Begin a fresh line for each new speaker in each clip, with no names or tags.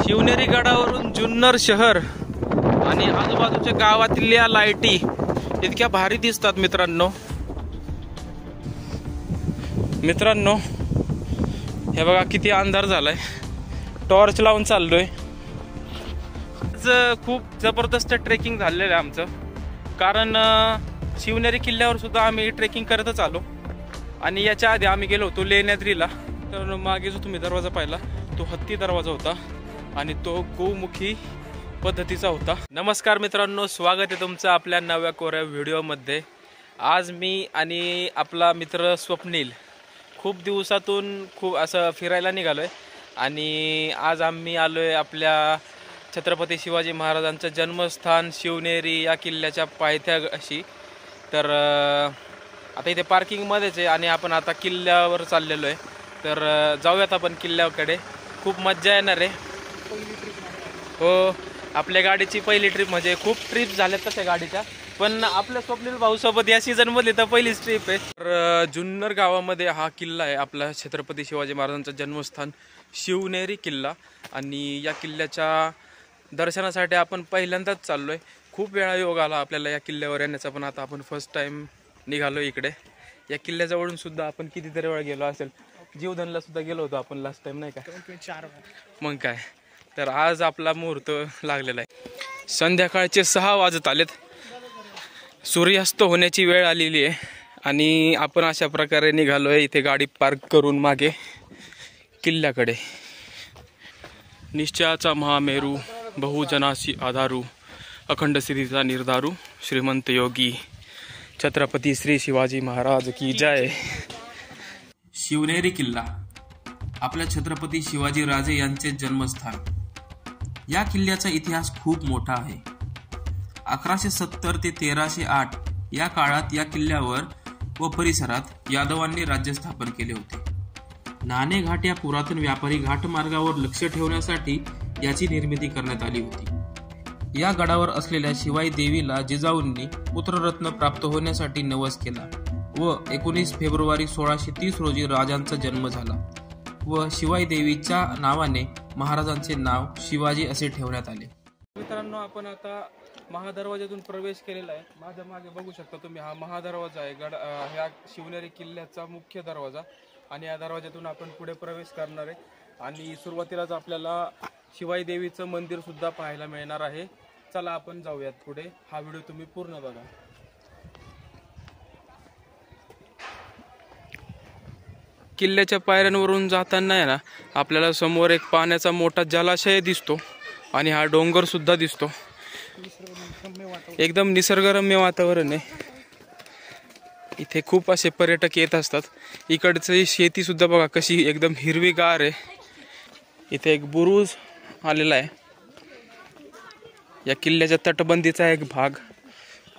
शिवनेरी गडावरून जुन्नर शहर आणि आजूबाजूच्या गावातल्या लाईटी इतक्या भारी दिसतात मित्रांनो. हे बघा किती अंधार झालाय. टॉर्च लावून चाललोय. खूप जबरदस्त ट्रेकिंग झालेलं आहे आमचं. कारण शिवनेरी किल्ल्यावर सुद्धा आम्ही ट्रेकिंग करतच आलो. आणि याच्या आधी आम्ही गेलो होतो लेण्याद्रीला. तर मागे जो तुम्ही दरवाजा पाहिला तो हत्ती दरवाजा होता आणि तो गोमुखी पद्धतीचा होता. नमस्कार मित्रांनो, स्वागत आहे तुमचं आपल्या नव्या कोऱ्या व्हिडिओमध्ये. आज मी आणि आपला मित्र स्वप्नील खूप दिवसातून असं फिरायला निघालोय. आणि आज आम्ही आलोय आपल्या छत्रपती शिवाजी महाराजांचं जन्मस्थान शिवनेरी या किल्ल्याच्या पायथ्याशी. तर आता इथे पार्किंगमध्येच आहे आणि आपण आता किल्ल्यावर चाललेलो आहे. तर जाऊयात आपण किल्ल्याकडे. खूप मज्जा येणार आहे. हो, आपल्या गाडीची पहिली ट्रिप. म्हणजे खूप ट्रिप झाल्यात तशा गाडीच्या, पण आपल्या स्वप्नील भाऊसोबत या सीझनमध्ये तर पहिलीच ट्रिप आहे. तर जुन्नर गावामध्ये हा किल्ला आहे आपला छत्रपती शिवाजी महाराजांचं जन्मस्थान शिवनेरी किल्ला. आणि या किल्ल्याच्या दर्शनासाठी आपण पहिल्यांदाच चाललोय. खूप वेळा योग आला आपल्याला या किल्ल्यावर येण्याचा, पण आता आपण फर्स्ट टाइम निघालो इकडे. या किल्ल्याजवळून सुद्धा आपण कितीतरी वेळा गेलो असेल. जीवधनला सुद्धा गेलो होतो आपण लास्ट टाइम, नाही का? 4 मग काय. तर आज आपला मुहूर्त लागलेला आहे. संध्याकाळचे 6 वाजत आलेत. सूर्यास्त होण्याची वेळ आलेली आहे आणि आपण अशा प्रकारे निघालोय इथे गाडी पार्क करून मागे किल्ल्याकडे. निश्चयाचा महामेरू, बहुजनासी आधारू, अखंड स्थितीचा निर्धारू, श्रीमंत योगी छत्रपती श्री शिवाजी महाराज की जय. शिवनेरी किल्ला आपल्या छत्रपती शिवाजी राजे यांचे जन्मस्थान. या किल्ल्याचा इतिहास खूप मोठा आहे. 1170 ते 1308 या काळात या किल्ल्यावर व परिसरात यादवांनी राज्य स्थापन केले होते. नाणेघाट या पुरातन व्यापारी घाटमार्गावर लक्ष ठेवण्यासाठी याची निर्मिती करण्यात आली होती. या गडावर असलेल्या शिवाई देवीला जिजाऊंनी पुत्ररत्न प्राप्त होण्यासाठी नवस केला व 19 फेब्रुवारी 1630 रोजी राजांचा जन्म झाला व शिवाई देवीच्या नावाने महाराजांचे नाव शिवाजी असे ठेवण्यात आले. मित्रांनो, आपण आता महादरवाज्यातून प्रवेश केलेला आहे. माझ्या मागे बघू शकता तुम्ही, हा महादरवाजा आहे ह्या शिवनेरी किल्ल्याचा मुख्य दरवाजा. आणि या दरवाज्यातून आपण पुढे प्रवेश करणार आहे. आणि सुरुवातीलाच आपल्याला शिवाई देवीचं मंदिर सुद्धा पाहायला मिळणार आहे. चला आपण जाऊयात पुढे. हा व्हिडिओ तुम्ही पूर्ण बघा. किल्ल्याच्या पायऱ्यांवरून जाताना आहे ना, आपल्याला समोर एक पाण्याचा मोठा जलाशय दिसतो आणि हा डोंगर सुद्धा दिसतो. एकदम निसर्गरम्य वातावरण आहे. इथे खूप असे पर्यटक येत असतात. इकडची शेती सुद्धा बघा कशी एकदम हिरवीगार आहे. इथे एक बुरुज आलेला आहे. या किल्ल्याच्या तटबंदीचा एक भाग.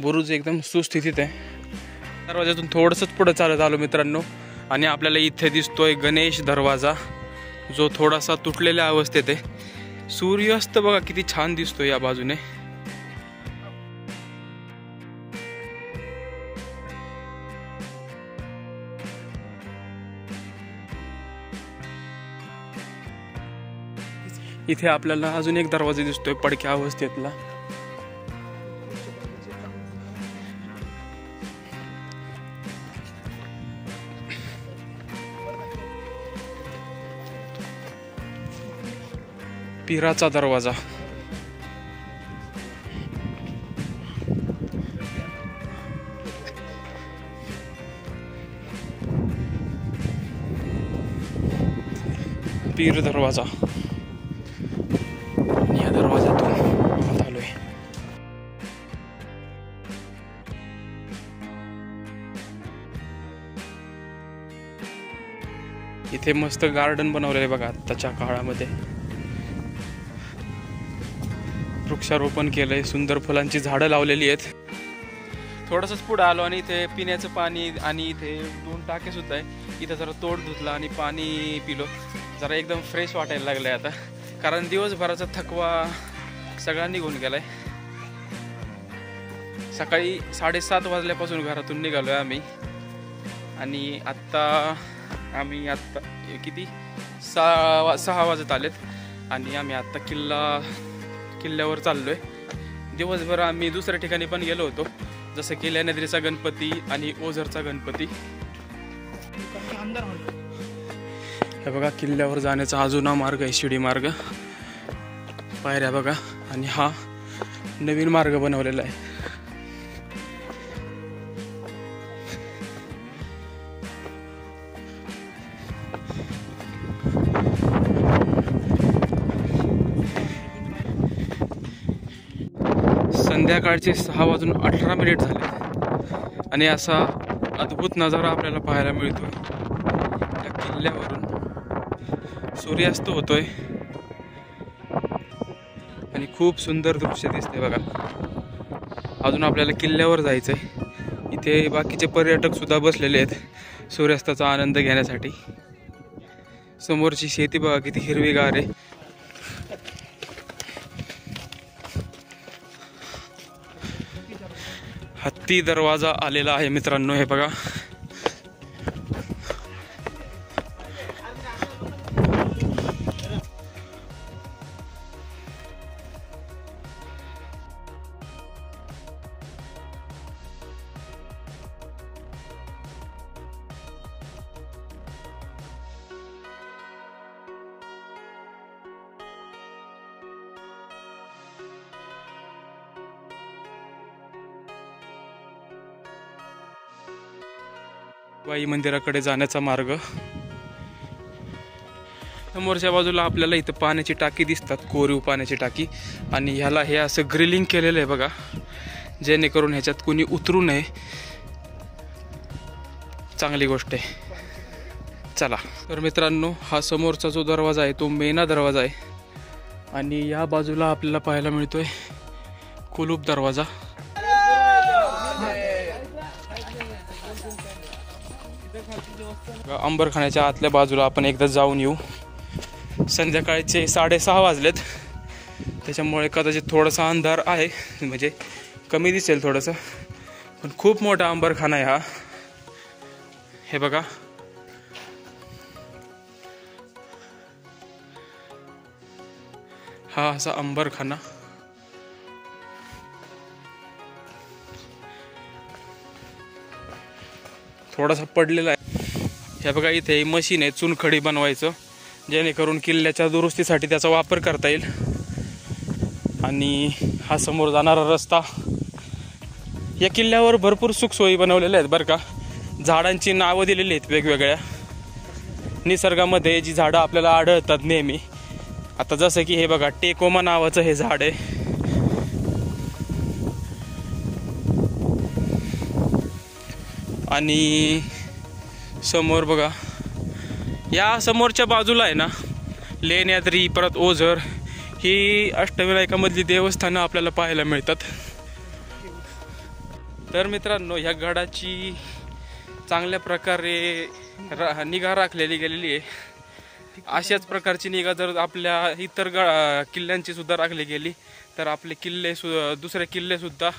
बुरुज एकदम सुस्थितीत आहे. दरवाजातून थोडंसंच पुढे चालत आलो मित्रांनो आणि आपल्याला इथे दिसतोय गणेश दरवाजा, जो थोडासा तुटलेल्या अवस्थेत आहे. सूर्यास्त बघा किती छान दिसतोय या बाजूने. इथे आपल्याला अजून एक दरवाजा दिसतोय पडक्या अवस्थेतला. पिराचा दरवाजा. पीर दरवाजा. या दरवाजातून आत आलोय. इथे मस्त गार्डन बनवलेलं आहे बघा आत्ताच्या काळामध्ये. वृक्षारोपण केलंय, सुंदर फुलांची झाडं लावलेली आहेत. थोडंसंच पुढे आलो आणि इथे पिण्याचं पाणी आणि इथे 2 टाके सुद्धा आहे. इथे जरा तोड धुतला आणि पाणी पिलो. जरा एकदम फ्रेश वाटायला लागलंय आता, कारण दिवसभराचा थकवा सगळा निघून गेलाय. सकाळी 7:30 वाजल्यापासून घरातून निघालोय आम्ही आणि आत्ता किती 6 वाजत आलेत. आणि आम्ही आत्ता किल्ल्यावर चाललोय. दिवसभर आम्ही दुसऱ्या ठिकाणी पण गेलो होतो, जसं की लेण्याद्रीचा गणपती आणि ओझरचा गणपती. हे बघा किल्ल्यावर जाण्याचा अजून हा मार्ग आहे, शिडी मार्ग, पायऱ्या बघा. आणि हा नवीन मार्ग बनवलेला आहे. संध्याकाळचे 6:18 झाले आणि असा अद्भुत नजारा आपल्याला पाहायला मिळतोय. त्या किल्ल्यावरून सूर्यास्त होतोय आणि खूप सुंदर दृश्य दिसते बघा. अजून आपल्याला किल्ल्यावर जायचंय. इथे बाकीचे पर्यटक सुद्धा बसलेले आहेत सूर्यास्ताचा आनंद घेण्यासाठी. समोरची शेती बघा किती हिरवीगार आहे. हत्ती दरवाजा आलेला आहे मित्रांनो, हे बघा. वाई मंदिराकडे जाण्याचा मार्ग. समोरच्या बाजूला आपल्याला इथं पाण्याची टाकी दिसतात, कोरीव पाण्याची टाकी. आणि ह्याला हे असं ग्रिलिंग केलेलं आहे बघा, जेणेकरून ह्याच्यात कोणी उतरू नये. चांगली गोष्ट आहे. चला तर मित्रांनो, हा समोरचा जो दरवाजा आहे तो मेना दरवाजा आहे. आणि या बाजूला आपल्याला पाहायला मिळतोय कुलूप दरवाजा. अंबरखान्याच्या आतल्या बाजूला आपण एकदा जाऊन येऊ. संध्याकाळचे 6:30 वाजलेत, त्याच्यामुळे कदाचित थोडासा अंधार आहे, म्हणजे कमी दिसेल थोडंसं. पण खूप मोठा अंबरखाना आहे हा. हे बघा, हा असा अंबरखाना. थोडासा पडलेला आहे. हे बघा, इथे मशीन आहे चुनखडी बनवायचं, जेणेकरून किल्ल्याच्या दुरुस्तीसाठी त्याचा वापर करता येईल. आणि हा समोर जाणारा रस्ता. या किल्ल्यावर भरपूर सुखसोयी बनवलेल्या आहेत बरं का. झाडांची नावं दिलेली आहेत वेगवेगळ्या. निसर्गामध्ये जी झाडं आपल्याला आढळतात नेहमी, आता जसं की हे बघा टेकोमा नावाचं हे झाड आहे. आणि समोर बघा, या समोरच्या बाजूला आहे ना लेण्याद्री, परत ओझर, ही अष्टविनायकामधली देवस्थानं आपल्याला पाहायला मिळतात. तर मित्रांनो, ह्या गडाची चांगल्या प्रकारे निगा राखलेली गेलेली आहे. अशाच प्रकारची निगा जर आपल्या इतर किल्ल्यांची सुद्धा राखली गेली तर आपले किल्ले दुसरे किल्ले सुद्धा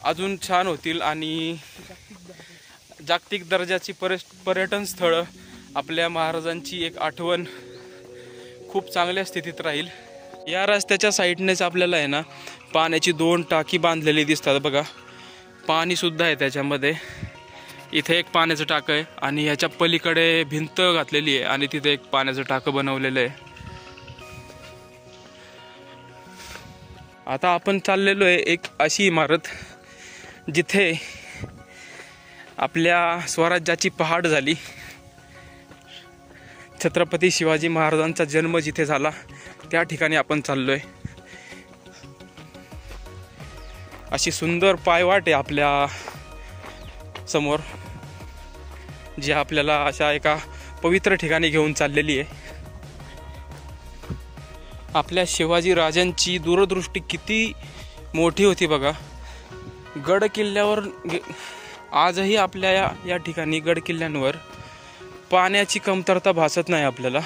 अजून छान होतील आणि जागतिक दर्जाची पर्यटन स्थळं, आपल्या महाराजांची एक आठवण खूप चांगल्या स्थितीत राहील. या रस्त्याच्या साईडनेच आपल्याला आहे ना पाण्याची 2 टाकी बांधलेली दिसतात बघा. पाणी सुद्धा आहे त्याच्यामध्ये. इथे एक पाण्याचं टाकं आहे आणि ह्याच्या पलीकडे भिंत घातलेली आहे आणि तिथे एक पाण्याचं टाकं बनवलेलं आहे. आता आपण चाललेलो आहे एक अशी इमारत जिथे आपल्या स्वराज्याची पहाट झाली. छत्रपती शिवाजी महाराजांचा जन्म जिथे झाला त्या ठिकाणी आपण चाललोय. अशी सुंदर पायवाट आहे आपल्या समोर, जी आपल्याला अशा एका पवित्र ठिकाणी घेऊन चाललेली आहे. आपल्या शिवाजी राजांची दूरदृष्टी किती मोठी होती बघा. गड किल्ल्यावर आजही आपल्या या ठिकाणी गड किल्ल्यांवर पाण्याची कमतरता भासत नाही आपल्याला.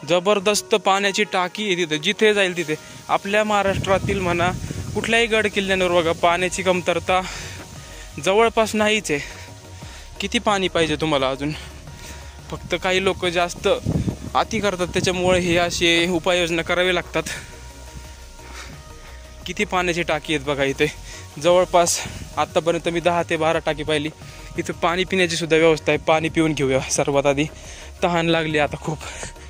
जबरदस्त पाण्याची टाकी आहे तिथे. जिथे जाईल तिथे आपल्या महाराष्ट्रातील म्हणा कुठल्याही गड किल्ल्यांवर बघा पाण्याची कमतरता जवळपास नाहीच आहे. किती पाणी पाहिजे तुम्हाला अजून. फक्त काही लोक जास्त अति करतात, त्याच्यामुळे हे असे उपाययोजना करावे लागतात. किती पाण्याची टाकी आहेत बघा इथे. जवळपास आत्तापर्यंत मी 10 ते 12 टाकी पाहिली. इथं पाणी पिण्याची सुद्धा व्यवस्था आहे. पाणी पिऊन घेऊया सर्वात आधी, तहान लागली आता खूप.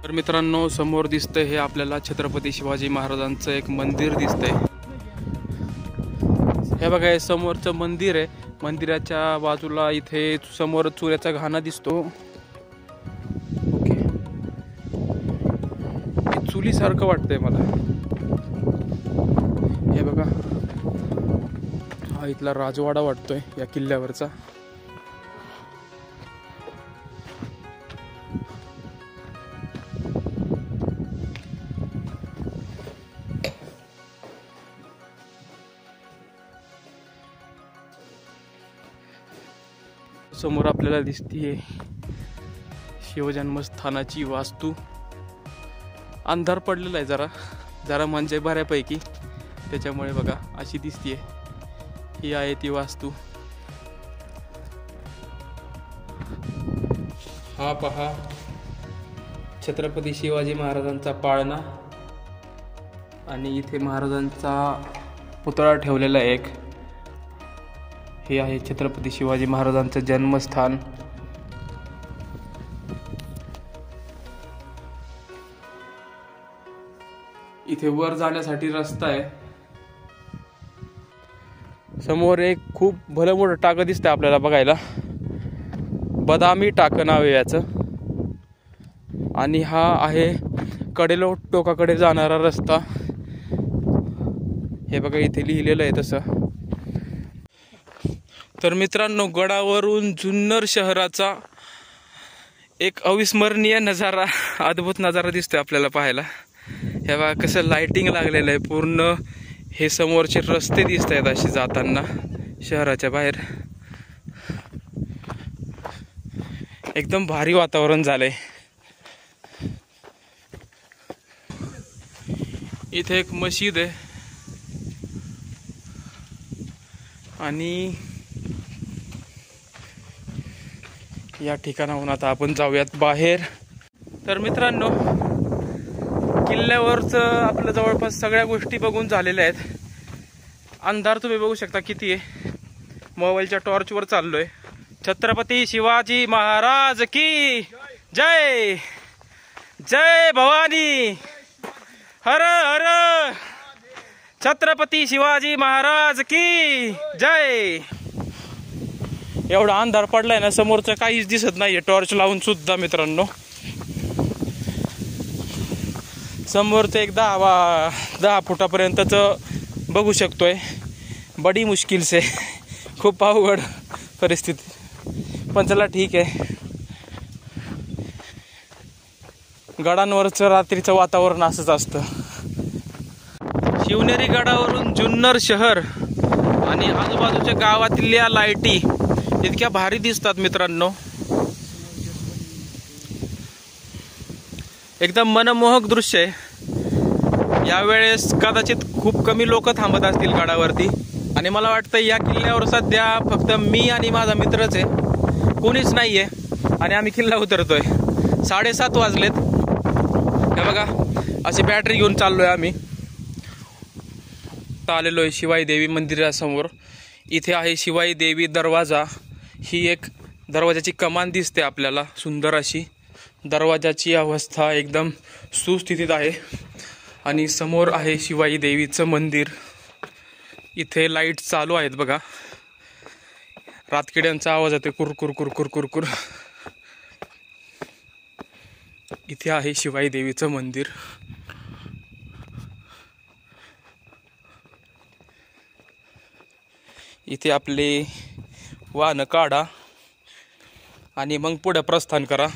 तर मित्रांनो, समोर दिसतंय हे आपल्याला छत्रपती शिवाजी महाराजांचं एक मंदिर दिसतंय. हे बघा, हे समोरचं मंदिर आहे. मंदिराच्या बाजूला इथे समोर चुऱ्याचा घाणा दिसतो. ओके, चुलीसारखं वाटतंय मला. हे बघा, हा इथला राजवाडा वाटतोय या किल्ल्यावरचा. समोर आपल्याला दिसतीये शिवजन्मस्थानाची वास्तू. अंधार पडलेला आहे जरा जरा म्हणजे बऱ्यापैकी, त्याच्यामुळे बघा अशी दिसतीये. ही आहे ती वास्तू. हा पहा, छत्रपती शिवाजी महाराजांचा पाळणा आणि इथे महाराजांचा पुतळा ठेवलेला आहे एक. हे आहे छत्रपती शिवाजी महाराजांचं जन्मस्थान. इथे वर जाण्यासाठी रस्ता आहे. समोर एक खूप भलं मोठं टाकं दिसतंय आपल्याला बघायला. बदामी टाकं नाव आहे याचं. आणि हा आहे कडेलो टोकाकडे जाणारा रस्ता. हे बघा इथे लिहिलेलं आहे तसं. तर मित्रांनो, गडावरून जुन्नर शहराचा एक अविस्मरणीय नजारा, अद्भुत नजारा दिसतोय आपल्याला पाहायला. हे बघा कसं लाइटिंग लागलेलं आहे पूर्ण. हे समोरचे रस्ते दिसत आहेत असे जाताना शहराच्या बाहेर. एकदम भारी वातावरण झालंय. इथे एक मशीद आहे आणि या ठिकाणाहून आता आपण जाऊयात बाहेर. तर मित्रांनो, किल्ल्यावरचं आपलं जवळपास सगळ्या गोष्टी बघून झालेल्या आहेत. अंधार तुम्ही बघू शकता किती आहे. मोबाईलच्या टॉर्चवर चाललोय. छत्रपती शिवाजी महाराज की जय. जय भवानी. हर हर. छत्रपती शिवाजी महाराज की जय. एवढा अंधार पडलाय ना, समोरचं काहीच दिसत नाहीये टॉर्च लावून सुद्धा. मित्रांनो, समोरचं एक 10 फुटापर्यंतच बघू शकतोय. बडी मुश्किल से, खूप अवघड परिस्थिती. पण चला ठीक आहे. गडांवरचं रात्रीचं वातावरण असंच असतं. शिवनेरी गडावरून जुन्नर शहर आणि आजूबाजूच्या गावातल्या लाईटी इतक्या भारी दिसतात मित्रांनो. एकदम मनमोहक दृश्य आहे. यावेळेस कदाचित खूप कमी लोक थांबत असतील गडावरती. आणि मला वाटतं या किल्ल्यावर सध्या फक्त मी आणि माझा मित्रच आहे, कोणीच नाहीये. आणि आम्ही किल्ला उतरतोय. 7:30 वाजलेत. हे बघा, अशी बॅटरी घेऊन चाललोय आम्ही. आलेलो आहे शिवाई देवी मंदिरासमोर. इथे आहे शिवाई देवी दरवाजा. ही एक दरवाजाची कमान दिसते आपल्याला सुंदर अशी. दरवाजाची अवस्था एकदम सुस्थितीत आहे. आणि समोर आहे शिवाई देवीचं मंदिर. इथे लाईट चालू आहेत बघा. रातकिड्यांचा आवाज येतो कुरकुर कुरकुर कुरकुर. इथे आहे शिवाई देवीचं मंदिर. इथे आपले वाहन काढा आणि मग पुढे प्रस्थान करा.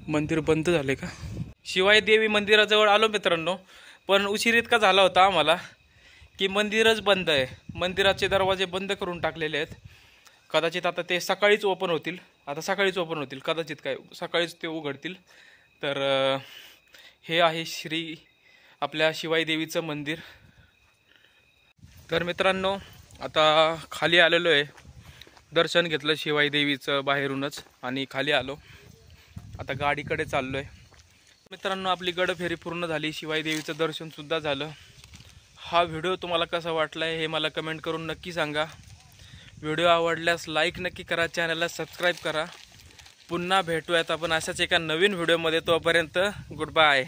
मंदिर बंद झाले का? शिवाई देवी मंदिराजवळ आलो मित्रांनो, पण उशीर इतका झाला होता आम्हाला की मंदिरच बंद आहे. मंदिराचे दरवाजे बंद करून टाकलेले आहेत. कदाचित आता ते सकाळीच ओपन होतील. कदाचित काय सकाळीच ते उघडतील. तर हे आहे आपल्या शिवाई देवीचं मंदिर. तर मित्रांनो, आता खाली आलेलो आहे. दर्शन घेतलं शिवाई देवीचं बाहेरूनच आणि खाली आलो. आता गाडीकडे चाललो आहे. मित्रांनो, आपली गडफेरी पूर्ण झाली. शिवाई देवीचं दर्शनसुद्धा झालं. हा व्हिडिओ तुम्हाला कसा वाटला आहे हे मला कमेंट करून नक्की सांगा. व्हिडिओ आवडल्यास लाईक नक्की करा, चॅनलला सबस्क्राईब करा. पुन्हा भेटूयात आपण अशाच एका नवीन व्हिडिओमध्ये. तोपर्यंत गुड बाय.